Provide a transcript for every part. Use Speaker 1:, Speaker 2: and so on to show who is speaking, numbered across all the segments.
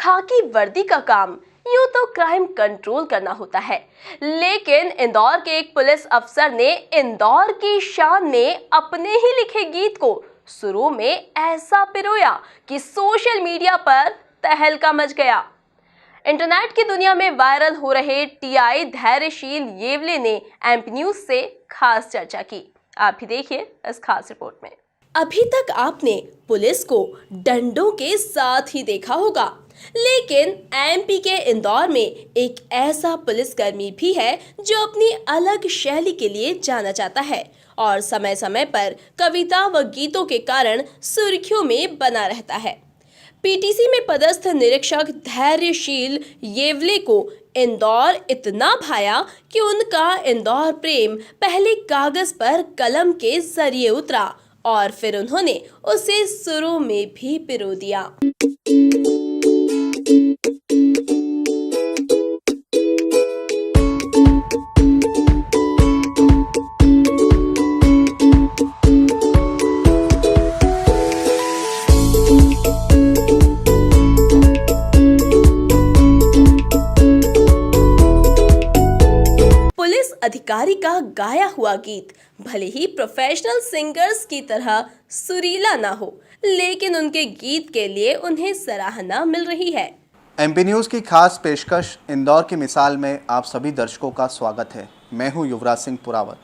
Speaker 1: खाकी वर्दी का काम यूं तो क्राइम कंट्रोल करना होता है, लेकिन इंदौर के एक पुलिस अफसर ने इंदौर की शान में अपने ही लिखे गीत को सुरों में ऐसा पिरोया कि सोशल मीडिया पर तहलका मच गया। इंटरनेट की दुनिया में वायरल हो रहे टीआई धैर्यशील येवले ने एमपी न्यूज से खास चर्चा की। आप भी देखिए इस खास रिपोर्ट में। अभी तक आपने पुलिस को डंडों के साथ ही देखा होगा, लेकिन एमपी के इंदौर में एक ऐसा पुलिसकर्मी भी है जो अपनी अलग शैली के लिए जाना जाता है और समय समय पर कविता व गीतों के कारण सुर्खियों में बना रहता है। पीटीसी में पदस्थ निरीक्षक धैर्यशील येवले को इंदौर इतना भाया कि उनका इंदौर प्रेम पहले कागज पर कलम के जरिए उतरा और फिर उन्होंने उसे सुरों में भी पिरो दिया। पुलिस अधिकारी का गाया हुआ गीत भले ही प्रोफेशनल सिंगर्स की तरह सुरीला ना हो, लेकिन उनके गीत के लिए उन्हें सराहना मिल रही है।
Speaker 2: एमपी न्यूज़ की खास पेशकश इंदौर की मिसाल में आप सभी दर्शकों का स्वागत है। मैं हूं युवराज सिंह पुरावत।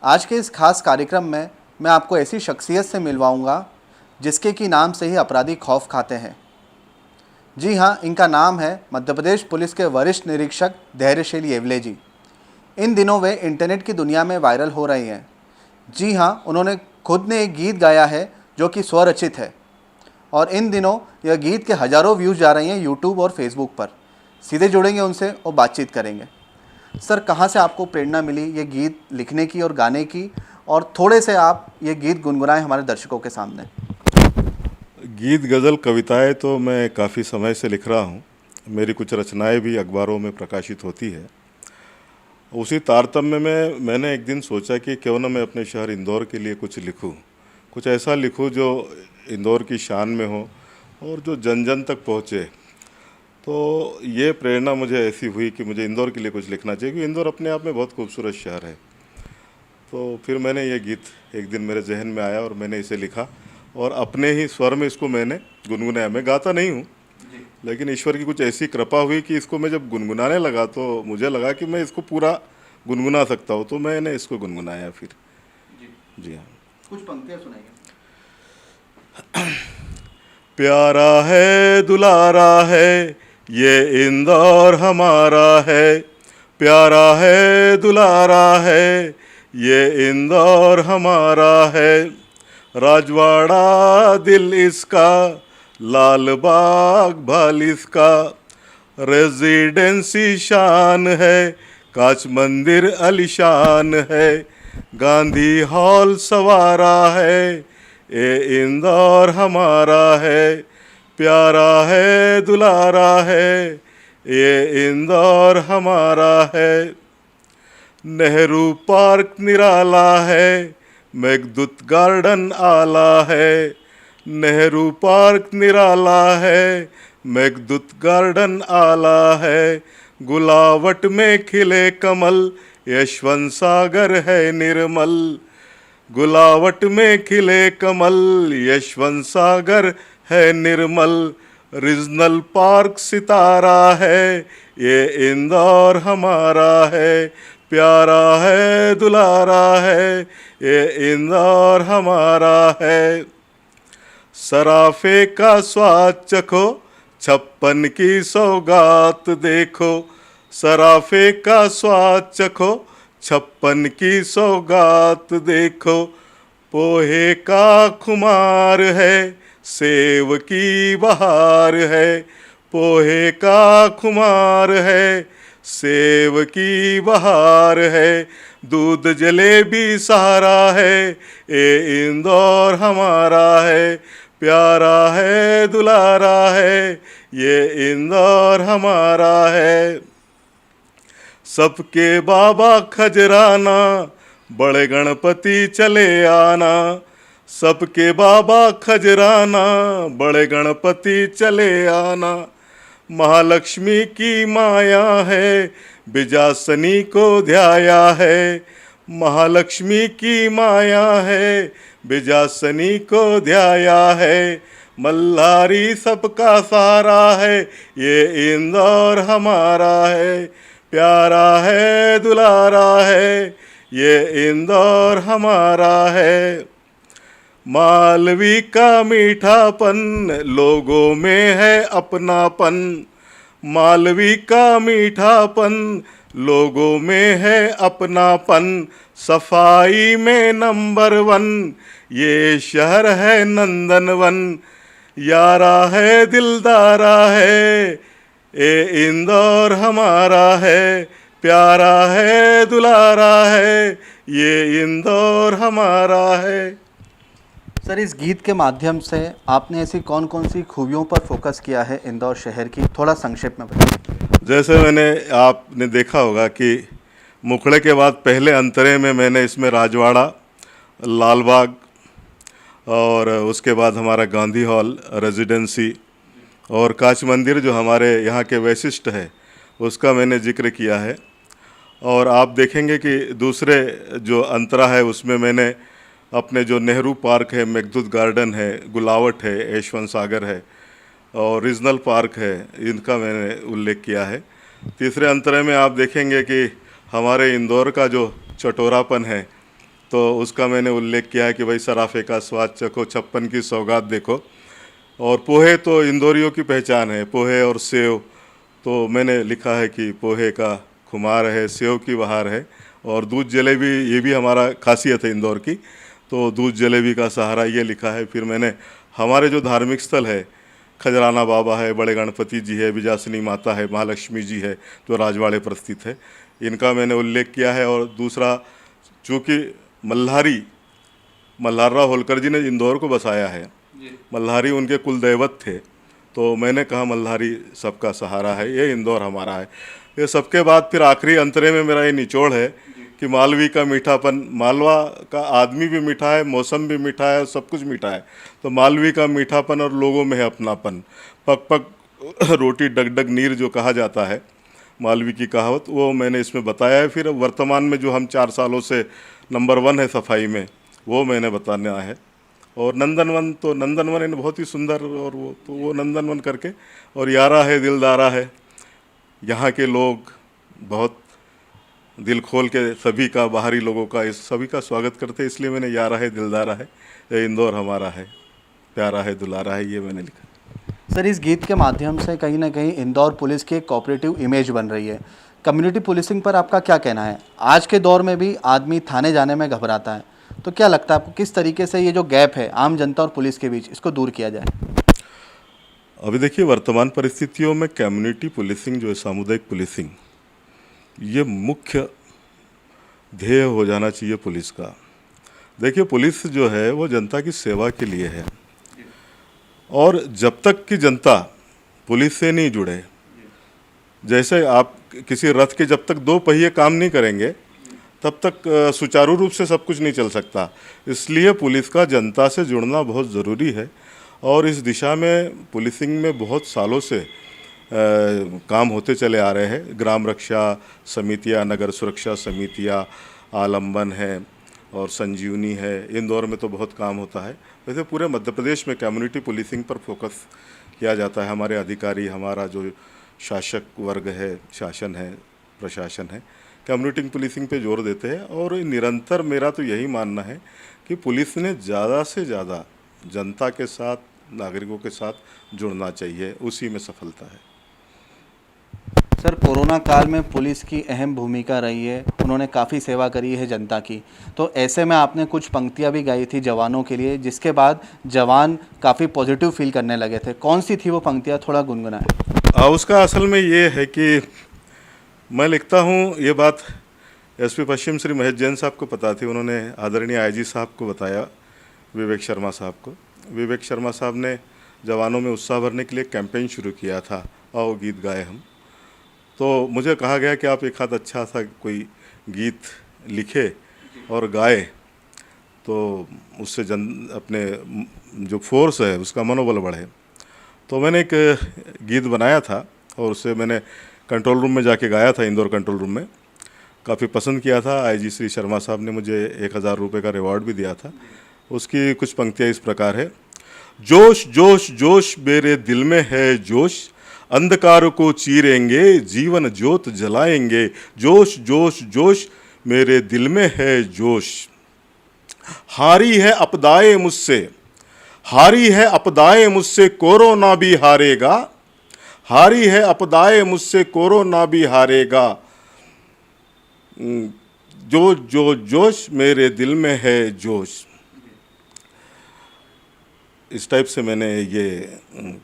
Speaker 2: आज के इस खास कार्यक्रम में मैं आपको ऐसी शख्सियत से मिलवाऊंगा जिसके की नाम से ही अपराधी खौफ खाते हैं। जी हां, इनका नाम है मध्य प्रदेश पुलिस के वरिष्ठ निरीक्षक धैर्यशील येवले जी। इन दिनों वे इंटरनेट की दुनिया में वायरल हो रही हैं। जी हाँ, उन्होंने खुद ने एक गीत गाया है जो कि स्वरचित है और इन दिनों यह गीत के हज़ारों व्यूज़ जा रहे हैं यूट्यूब और फेसबुक पर। सीधे जुड़ेंगे उनसे और बातचीत करेंगे। सर, कहाँ से आपको प्रेरणा मिली ये गीत लिखने की और गाने की, और थोड़े से आप ये गीत गुनगुनाएं हमारे दर्शकों के सामने।
Speaker 3: गीत, गज़ल, कविताएं तो मैं काफ़ी समय से लिख रहा हूँ। मेरी कुछ रचनाएं भी अखबारों में प्रकाशित होती है। उसी तारतम्य में मैंने एक दिन सोचा कि क्यों ना मैं अपने शहर इंदौर के लिए कुछ लिखूं, कुछ ऐसा लिखूं जो इंदौर की शान में हो और जो जन जन तक पहुंचे। तो ये प्रेरणा मुझे ऐसी हुई कि मुझे इंदौर के लिए कुछ लिखना चाहिए, क्योंकि इंदौर अपने आप में बहुत खूबसूरत शहर है। तो फिर मैंने ये गीत एक दिन मेरे जहन में आया और मैंने इसे लिखा और अपने ही स्वर में इसको मैंने गुनगुनाया। मैं गाता नहीं हूँ, लेकिन ईश्वर की कुछ ऐसी कृपा हुई कि इसको मैं जब गुनगुनाने लगा तो मुझे लगा कि मैं इसको पूरा गुनगुना सकता हूँ, तो मैंने इसको गुनगुनाया फिर। जी हाँ,
Speaker 2: कुछ पंक्तियाँ सुनाइए।
Speaker 3: प्यारा है दुलारा है ये इंदौर हमारा है, प्यारा है दुलारा है ये इंदौर हमारा है, राजवाड़ा दिल इसका, लाल बाग भाल इसका, रेजिडेंसी शान है, कांच मंदिर अलीशान है, गांधी हॉल सवारा है, ये इंदौर हमारा है, प्यारा है दुलारा है ये इंदौर हमारा है, नेहरू पार्क निराला है, मेघदूत गार्डन आला है, नेहरू पार्क निराला है, मेघदूत गार्डन आला है, गुलावट में खिले कमल, यशवंत सागर है निर्मल, गुलावट में खिले कमल, यशवंत सागर है निर्मल, रीजनल पार्क सितारा है, ये इंदौर हमारा है, प्यारा है दुलारा है ये इंदौर हमारा है, सराफे का स्वाद चखो, 56 की सौगात देखो, सराफे का स्वाद चखो, 56 की सौगात देखो, पोहे का खुमार है, सेव की बहार है, पोहे का खुमार है, सेव की बहार है, दूध जलेबी सहारा है, ये इंदौर हमारा है, प्यारा है दुलारा है ये इंदौर हमारा है, सबके बाबा खजराना, बड़े गणपति चले आना, सबके बाबा खजराना, बड़े गणपति चले आना। महालक्ष्मी की माया है, बिजासनी को ध्याया है। महालक्ष्मी की माया है, बिजासनी को ध्याया है। मल्हारी सबका सहारा है, ये इंदौर हमारा है। प्यारा है दुलारा है, ये इंदौर हमारा है। मालवी का मीठापन, लोगों में है अपनापन। मालवी का मीठापन, लोगों में है अपनापन। सफाई में नंबर 1, ये शहर है नंदनवन। यारा है दिलदारा है, ए इंदौर हमारा है। प्यारा है दुलारा है, ये इंदौर हमारा है।
Speaker 2: सर, इस गीत के माध्यम से आपने ऐसी कौन कौन सी खूबियों पर फोकस किया है इंदौर शहर की, थोड़ा संक्षेप में बताइए।
Speaker 3: जैसे आपने देखा होगा कि मुखड़े के बाद पहले अंतरे में मैंने इसमें राजवाड़ा, लालबाग और उसके बाद हमारा गांधी हॉल रेजिडेंसी और काच मंदिर जो हमारे यहाँ के वैशिष्ट है उसका मैंने जिक्र किया है। और आप देखेंगे कि दूसरे जो अंतरा है उसमें मैंने अपने जो नेहरू पार्क है, मेघदूत गार्डन है, गुलावट है, यशवंत सागर है और रीजनल पार्क है, इनका मैंने उल्लेख किया है। तीसरे अंतरे में आप देखेंगे कि हमारे इंदौर का जो चटोरापन है तो उसका मैंने उल्लेख किया है कि भाई सराफे का स्वाद चखो, 56 की सौगात देखो। और पोहे तो इंदौरियों की पहचान है, पोहे और सेव। तो मैंने लिखा है कि पोहे का खुमार है, सेव की बहार है। और दूध जलेबी, ये भी हमारा खासियत है इंदौर की, तो दूध जलेबी का सहारा, ये लिखा है। फिर मैंने हमारे जो धार्मिक स्थल है, खजराना बाबा है, बड़े गणपति जी है, बिजासनी माता है, महालक्ष्मी जी है जो राजवाड़े पर स्थित है, इनका मैंने उल्लेख किया है। और दूसरा, चूँकि मल्हारराव होलकर जी ने इंदौर को बसाया है, मल्हारी उनके कुल दैवत थे, तो मैंने कहा मल्हारी सबका सहारा है, ये इंदौर हमारा है। ये सबके बाद फिर आखिरी अंतरे में मेरा ये निचोड़ है कि मालवी का मीठापन, मालवा का आदमी भी मीठा है, मौसम भी मीठा है, सब कुछ मीठा है। तो मालवी का मीठापन और लोगों में है अपनापन। पक पक रोटी डग डग नीर जो कहा जाता है, मालवी की कहावत, वो मैंने इसमें बताया है। फिर वर्तमान में जो हम 4 सालों से नंबर 1 है सफाई में, वो मैंने बताना है। और नंदनवन, तो नंदनवन इन बहुत ही सुंदर, और वो नंदनवन करके। और यारा है दिलदारा है, यहाँ के लोग बहुत दिल खोल के सभी का, बाहरी लोगों का, इस सभी का स्वागत करते हैं, इसलिए मैंने यारा है दिलदारा है, ये इंदौर हमारा है, प्यारा है दुलारा है, ये मैंने लिखा।
Speaker 2: सर, इस गीत के माध्यम से कहीं ना कहीं इंदौर पुलिस की एक कोऑपरेटिव इमेज बन रही है। कम्युनिटी पुलिसिंग पर आपका क्या कहना है? आज के दौर में भी आदमी थाने जाने में घबराता है, तो क्या लगता है आपको किस तरीके से ये जो गैप है आम जनता और पुलिस के बीच, इसको दूर किया जाए?
Speaker 3: अभी देखिए, वर्तमान परिस्थितियों में कम्युनिटी पुलिसिंग जो है, सामुदायिक पुलिसिंग, ये मुख्य ध्येय हो जाना चाहिए पुलिस का। देखिए, पुलिस जो है वो जनता की सेवा के लिए है, और जब तक कि जनता पुलिस से नहीं जुड़े, जैसे आप किसी रथ के जब तक 2 पहिए काम नहीं करेंगे तब तक सुचारू रूप से सब कुछ नहीं चल सकता। इसलिए पुलिस का जनता से जुड़ना बहुत ज़रूरी है, और इस दिशा में पुलिसिंग में बहुत सालों से काम होते चले आ रहे हैं। ग्राम रक्षा समितियां, नगर सुरक्षा समितियां, आलम्बन है और संजीवनी है। इंदौर में तो बहुत काम होता है। वैसे पूरे मध्य प्रदेश में कम्युनिटी पुलिसिंग पर फोकस किया जाता है। हमारे अधिकारी, हमारा जो शासक वर्ग है, शासन है, प्रशासन है, कम्युनिटी पुलिसिंग पे जोर देते हैं। और निरंतर मेरा तो यही मानना है कि पुलिस ने ज़्यादा से ज़्यादा जनता के साथ, नागरिकों के साथ जुड़ना चाहिए, उसी में सफलता है।
Speaker 2: सर, कोरोना काल में पुलिस की अहम भूमिका रही है, उन्होंने काफ़ी सेवा करी है जनता की, तो ऐसे में आपने कुछ पंक्तियां भी गाई थी जवानों के लिए, जिसके बाद जवान काफ़ी पॉजिटिव फील करने लगे थे। कौन सी थी वो पंक्तियां, थोड़ा गुनगुनाएं।
Speaker 3: उसका असल में ये है कि मैं लिखता हूँ, ये बात एसपी पश्चिम श्री महेश जैन साहब को पता थी, उन्होंने आदरणीय आईजी साहब को बताया, विवेक शर्मा साहब को। विवेक शर्मा साहब ने जवानों में उत्साह भरने के लिए कैंपेन शुरू किया था, आओ गीत गाए हम। तो मुझे कहा गया कि आप एक हाथ अच्छा सा कोई गीत लिखे और गाए। तो उससे अपने जो फोर्स है उसका मनोबल बढ़े। तो मैंने एक गीत बनाया था और उससे मैंने कंट्रोल रूम में जाके गाया था, इंदौर कंट्रोल रूम में। काफ़ी पसंद किया था। आईजी श्री शर्मा साहब ने मुझे 1000 रुपये का रिवॉर्ड भी दिया था। उसकी कुछ पंक्तियाँ इस प्रकार है। जोश जोश जोश मेरे दिल में है जोश, अंधकार को चीरेंगे जीवन ज्योत जलाएंगे। जोश जोश जोश मेरे दिल में है जोश। हारी है आपदाएं मुझसे, हारी है आपदाएं मुझसे, कोरोना भी हारेगा। हारी है आपदाएं मुझसे, कोरोना भी हारेगा। जो जो जोश मेरे दिल में है जोश। इस टाइप से मैंने ये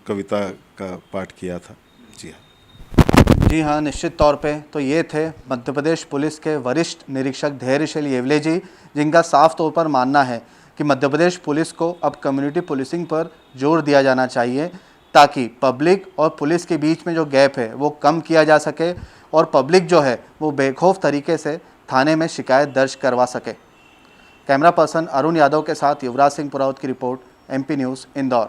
Speaker 3: कविता का पाठ किया था। जी हाँ।
Speaker 2: जी हाँ, निश्चित तौर पे तो ये थे मध्य प्रदेश पुलिस के वरिष्ठ निरीक्षक धैर्यशील येवले जी, जिनका साफ तौर पर मानना है कि मध्य प्रदेश पुलिस को अब कम्युनिटी पुलिसिंग पर जोर दिया जाना चाहिए, ताकि पब्लिक और पुलिस के बीच में जो गैप है वो कम किया जा सके और पब्लिक जो है वो बेखौफ तरीके से थाने में शिकायत दर्ज करवा सके। कैमरा पर्सन अरुण यादव के साथ युवराज सिंह पुरावत की रिपोर्ट, MP न्यूज़, इंदौर।